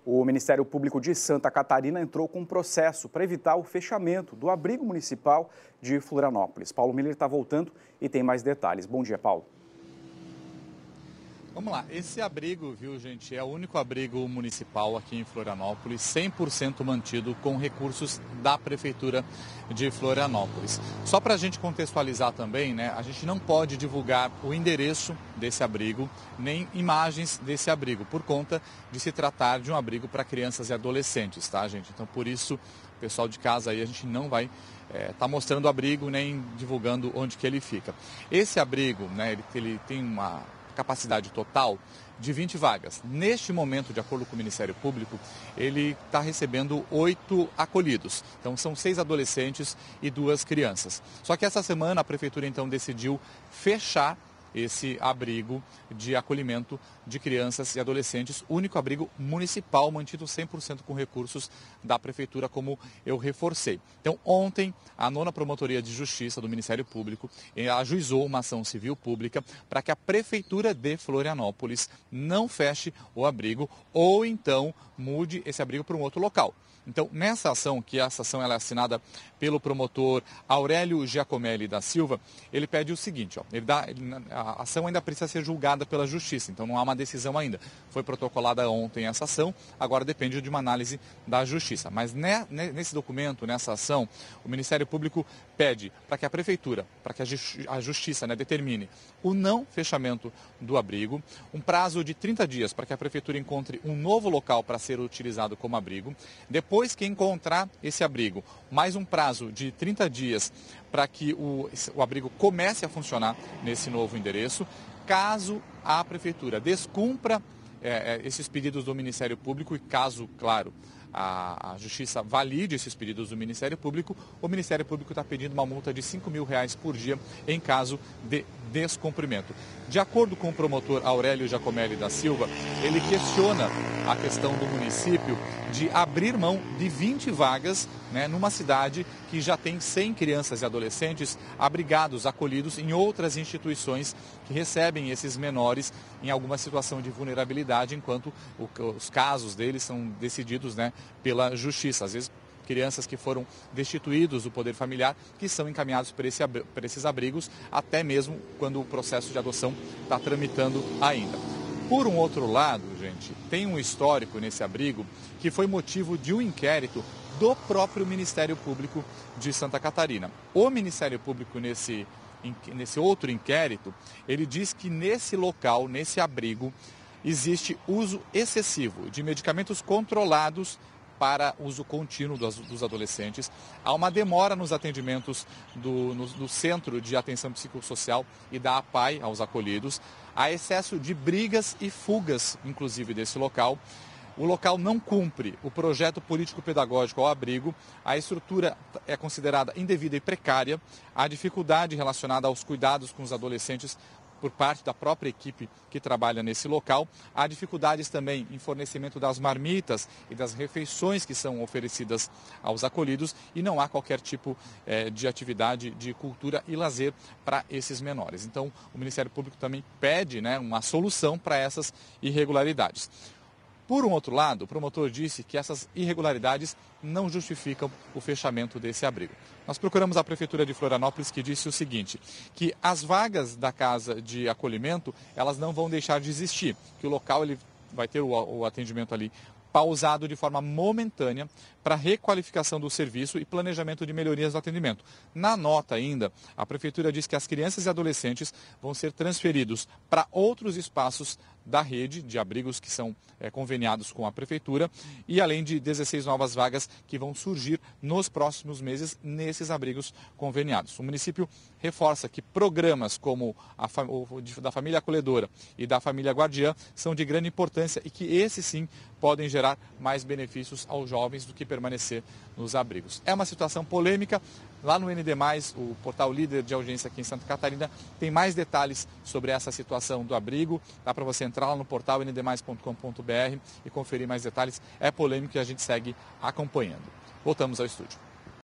O Ministério Público de Santa Catarina entrou com um processo para evitar o fechamento do abrigo municipal de Florianópolis. Paulo Miller está voltando e tem mais detalhes. Bom dia, Paulo. Vamos lá, esse abrigo, viu, gente, é o único abrigo municipal aqui em Florianópolis, 100% mantido com recursos da Prefeitura de Florianópolis. Só para a gente contextualizar também, né, a gente não pode divulgar o endereço desse abrigo, nem imagens desse abrigo, por conta de se tratar de um abrigo para crianças e adolescentes, tá, gente? Então, por isso, pessoal de casa aí, a gente não vai tá mostrando o abrigo, nem divulgando onde que ele fica. Esse abrigo, né, ele tem uma capacidade total de 20 vagas. Neste momento, de acordo com o Ministério Público, ele está recebendo 8 acolhidos. Então, são 6 adolescentes e 2 crianças. Só que essa semana a Prefeitura, então, decidiu fechar esse abrigo de acolhimento de crianças e adolescentes, único abrigo municipal, mantido 100% com recursos da Prefeitura, como eu reforcei. Então, ontem, a 9ª Promotoria de Justiça do Ministério Público ajuizou uma ação civil pública para que a Prefeitura de Florianópolis não feche o abrigo ou então mude esse abrigo para um outro local. Então, nessa ação, que essa ação ela é assinada pelo promotor Aurélio Giacomelli da Silva, ele pede o seguinte, ó, a ação ainda precisa ser julgada pela Justiça, então não há uma decisão ainda. Foi protocolada ontem essa ação, agora depende de uma análise da Justiça. Mas nesse documento, nessa ação, o Ministério Público pede para que a Prefeitura, para que a Justiça, né, determine o não fechamento do abrigo, um prazo de 30 dias para que a Prefeitura encontre um novo local para ser utilizado como abrigo. Depois que encontrar esse abrigo, mais um prazo de 30 dias para que o abrigo comece a funcionar nesse novo endereço. Caso a Prefeitura descumpra esses pedidos do Ministério Público e caso, claro, a Justiça valide esses pedidos do Ministério Público, o Ministério Público está pedindo uma multa de R$5.000 por dia em caso de descumprimento. De acordo com o promotor Aurélio Giacomelli da Silva, ele questiona a questão do município de abrir mão de 20 vagas, né, numa cidade que já tem 100 crianças e adolescentes abrigados, acolhidos em outras instituições que recebem esses menores em alguma situação de vulnerabilidade, enquanto os casos deles são decididos, né, pela Justiça. Às vezes, crianças que foram destituídos do poder familiar, que são encaminhados para esses abrigos, até mesmo quando o processo de adoção está tramitando ainda. Por um outro lado, gente, tem um histórico nesse abrigo que foi motivo de um inquérito do próprio Ministério Público de Santa Catarina. O Ministério Público, nesse outro inquérito, ele diz que nesse local, nesse abrigo, existe uso excessivo de medicamentos controlados para uso contínuo dos adolescentes. Há uma demora nos atendimentos do Centro de Atenção Psicossocial e da APAI aos acolhidos. Há excesso de brigas e fugas, inclusive, desse local. O local não cumpre o projeto político-pedagógico ao abrigo, a estrutura é considerada indevida e precária, há dificuldade relacionada aos cuidados com os adolescentes por parte da própria equipe que trabalha nesse local. Há dificuldades também em fornecimento das marmitas e das refeições que são oferecidas aos acolhidos e não há qualquer tipo de atividade de cultura e lazer para esses menores. Então, o Ministério Público também pede, né, uma solução para essas irregularidades. Por um outro lado, o promotor disse que essas irregularidades não justificam o fechamento desse abrigo. Nós procuramos a Prefeitura de Florianópolis, que disse o seguinte, que as vagas da casa de acolhimento, elas não vão deixar de existir, que o local ele vai ter o atendimento ali pausado de forma momentânea para requalificação do serviço e planejamento de melhorias do atendimento. Na nota ainda, a Prefeitura diz que as crianças e adolescentes vão ser transferidos para outros espaços da rede de abrigos que são conveniados com a Prefeitura e além de 16 novas vagas que vão surgir nos próximos meses nesses abrigos conveniados. O município reforça que programas como da família acolhedora e da família guardiã são de grande importância e que esses sim podem gerar mais benefícios aos jovens do que permanecer nos abrigos. É uma situação polêmica. Lá no ND+, o portal líder de audiência aqui em Santa Catarina, tem mais detalhes sobre essa situação do abrigo. Dá para você entrar lá no portal ndmais.com.br e conferir mais detalhes. É polêmico e a gente segue acompanhando. Voltamos ao estúdio.